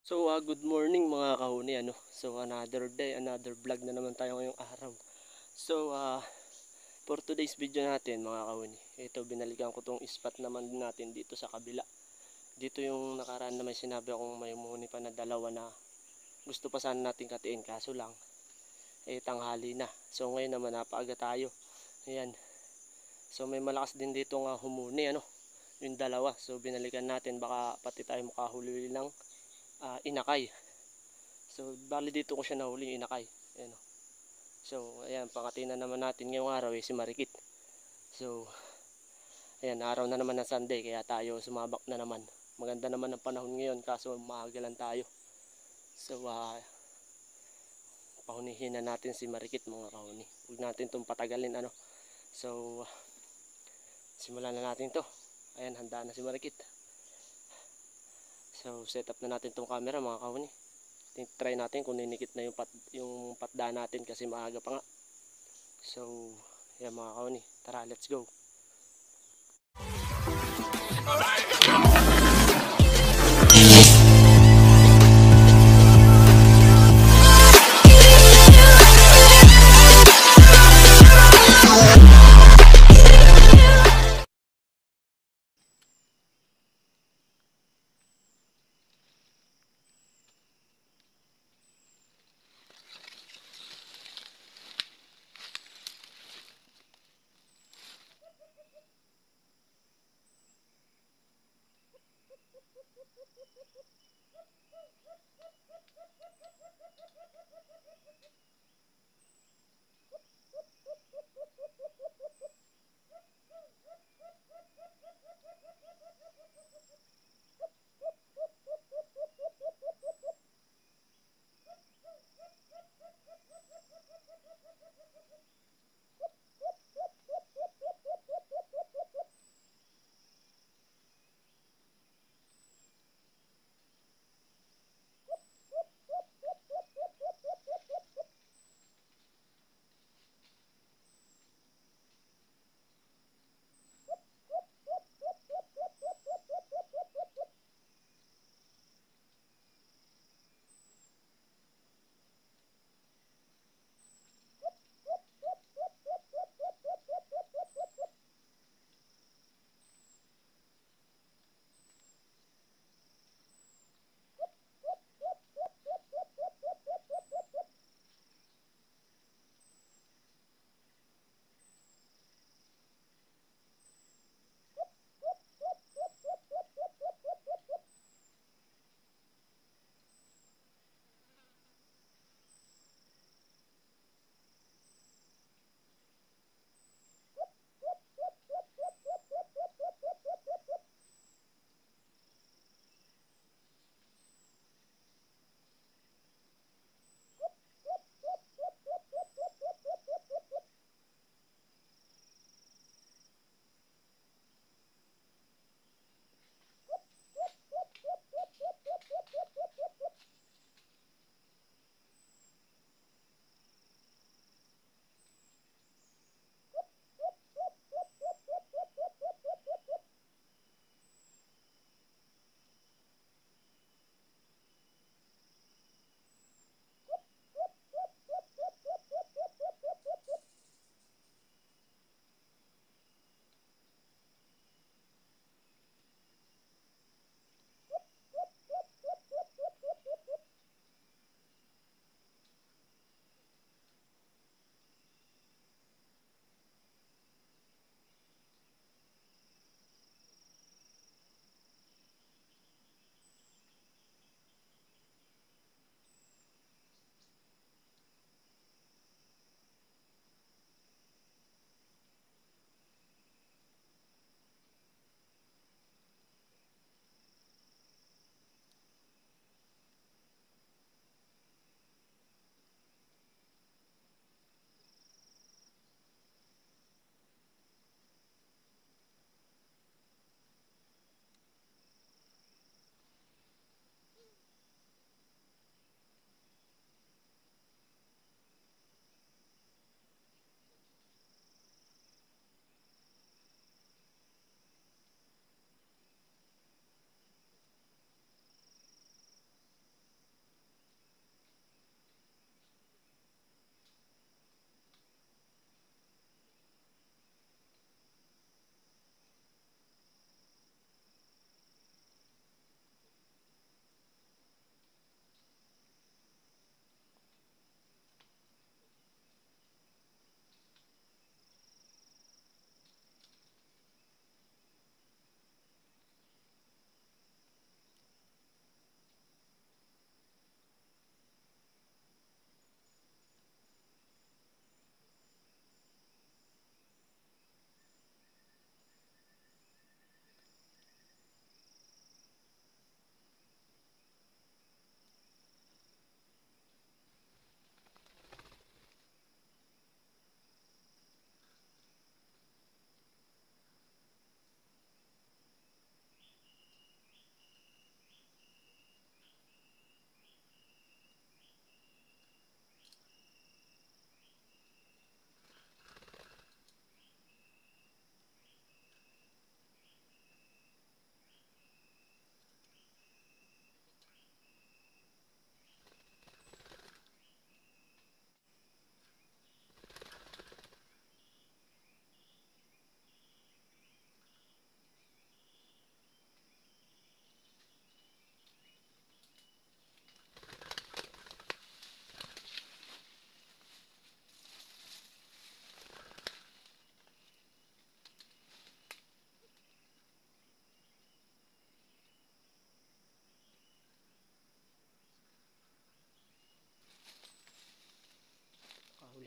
So, good morning mga kahuni, ano. So, another day, another vlog na naman tayo ngayong araw. So, for today's video natin mga kahuni, ito binalikan ko tong spot naman natin dito sa kabila. Dito yung nakaraan na may sinabi akong may muni pa na dalawa na gusto pa sana natin katiin, kaso lang tanghali na. So, ngayon naman napaaga tayo. Ayan. So, may malakas din dito nga humuni, ano, yung dalawa. So, binalikan natin, baka pati tayo makahuli ng inakay. So, bali dito ko siya nahuli, inakay. Ayan. So, ayan, pangatina naman natin ngayong araw si Marikit. So, ayan, araw na naman ng Sunday, kaya tayo sumabak na naman. Maganda naman ang panahon ngayon, kaso maaga lang tayo. So, pahunihin na natin si Marikit mga kahuni. Huwag natin itong patagalin, ano. So, simulan na natin to. Ayan, handa na si Marikit. So, set up na natin itong camera mga kahuni. Try natin kung ninikit na yung patda natin kasi maaga pa nga. So, yan mga kauni, tara, let's go.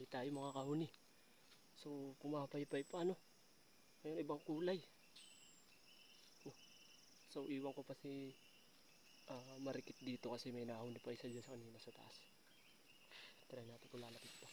Huli tayo mga kahuni. So pumapaypay pa ano. Mayroon ibang kulay. So iwan ko pa si marikit dito kasi may nahuli pa isa dyan sa kanina sa taas. Try natin kung lalapit pa.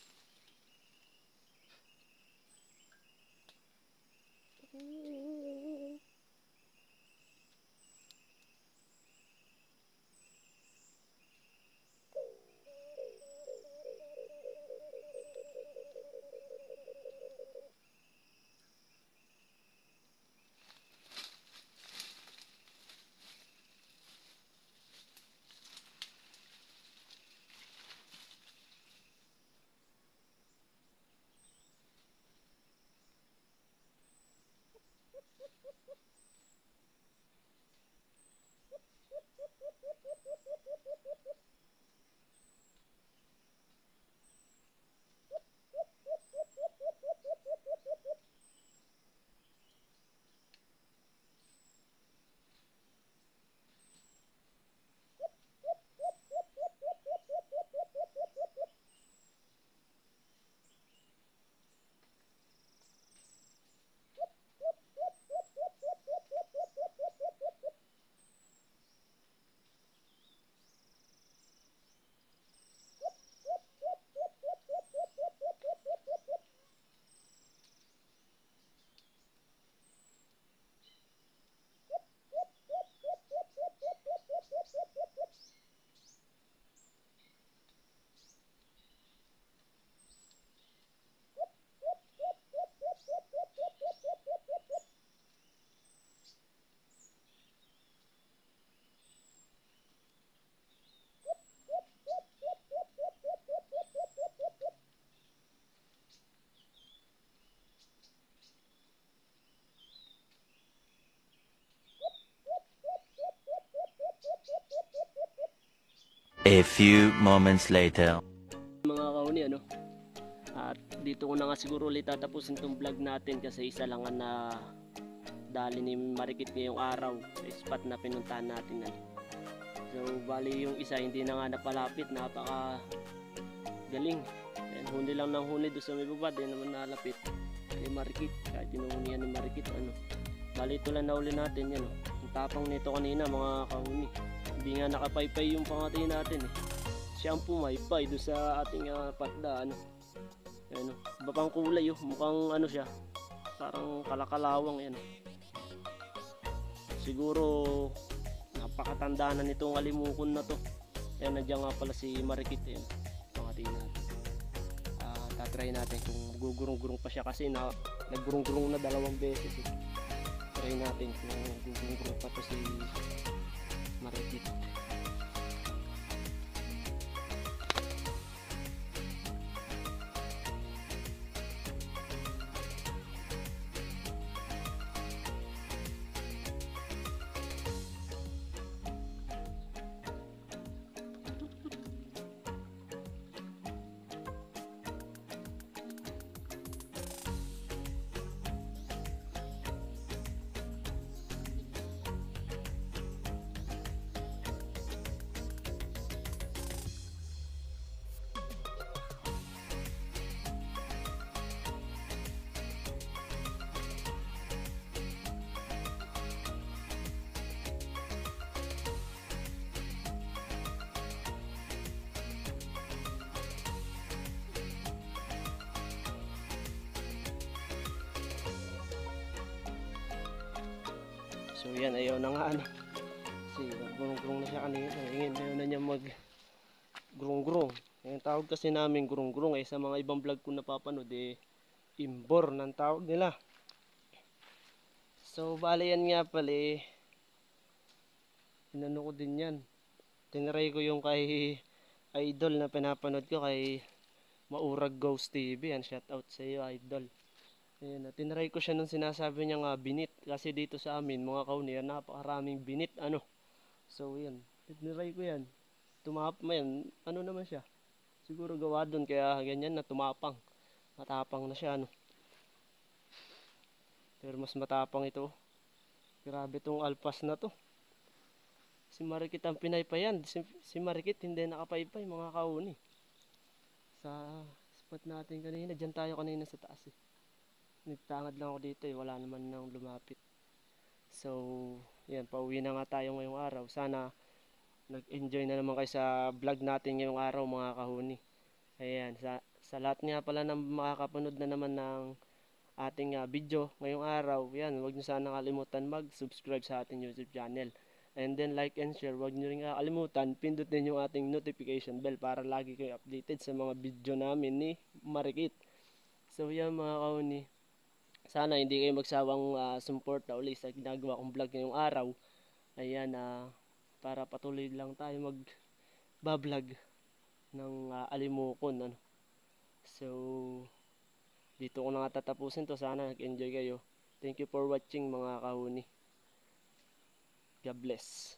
A few moments later. Mga kahuni ano. At dito ko na nga siguro ulit tatapusin tong vlog natin kasi isa lang na dali ni Marikit ngayong araw sa spot na pinuntahan natin. So bali yung isa hindi na nga napalapit, napaka galing. And huni lang ng huni doon sa may baba, di naman nalapit kay Marikit. Kahit tinuhunihan ni Marikit ano. Bali ito lang nahuli natin yan. Ang tapang nito kanina mga kahuni. Hindi nga nakapaypay yung pangatay natin eh. Siya ang pumaypay doon sa ating patda ano. Ano, iba pang kulay mukhang ano siya. Parang kalakalawang yan. Siguro napakatanda na nitong alimukon na to. Ayan, nandiyan nga pala si Marikit yan. Pangatay natin. Tatry natin kung gugurong-gurong pa siya kasi naggurong-gurong na 2 beses eh. Try natin kung gugurong-gurong pa to si Marikit. So yan, ayaw na nga ano. Kasi gurong-gurong na siya kanina. Ayaw na niya mag gurong-gurong. Yung tawag kasi namin gurong-gurong sa mga ibang vlog ko napapanood imbor ng tawag nila. So bali yan nga pala inano ko din yan. Tinry ko yung kay idol na pinapanood ko kay Maurag Ghost TV. Yan, shout out sa iyo idol. Ayan, tinry ko siya nung sinasabi niya nga binit. Kasi dito sa amin, mga kaunier, napakaraming binit. Ano? So, yan. Tinry ko yan. Yan. Ano naman siya? Siguro gawa doon. Kaya ganyan na tumapang. Matapang na siya. Ano? Pero mas matapang ito. Grabe tong alpas na to. Si Marikit ang pinaypayan. Si Marikit hindi nakapaypay mga kauni. Sa spot natin kanina. Diyan tayo kanina sa taas eh. Nagtangad lang ako dito eh. Wala naman nang lumapit. So, yan. Pauwi na nga tayo ngayong araw. Sana nag-enjoy na naman kayo sa vlog natin ngayong araw mga kahuni. Ayan. Sa lahat nga pala ng makakapanood na naman ng ating video ngayong araw. Yan. Huwag nyo sana kalimutan mag-subscribe sa ating YouTube channel. And then like and share. Huwag nyo rin kalimutan, pindutin yung ating notification bell para lagi kayo updated sa mga video namin ni Marikit. So yan mga kauni, sana hindi kayo magsawang suporta ulit sa ginagawa kong vlog ngayong araw. Ayan, para patuloy lang tayo mag-vlog ng Alimokon. Ano. So, dito ko na nga tatapusin to. Sana nag-enjoy kayo. Thank you for watching mga kahuni. God bless.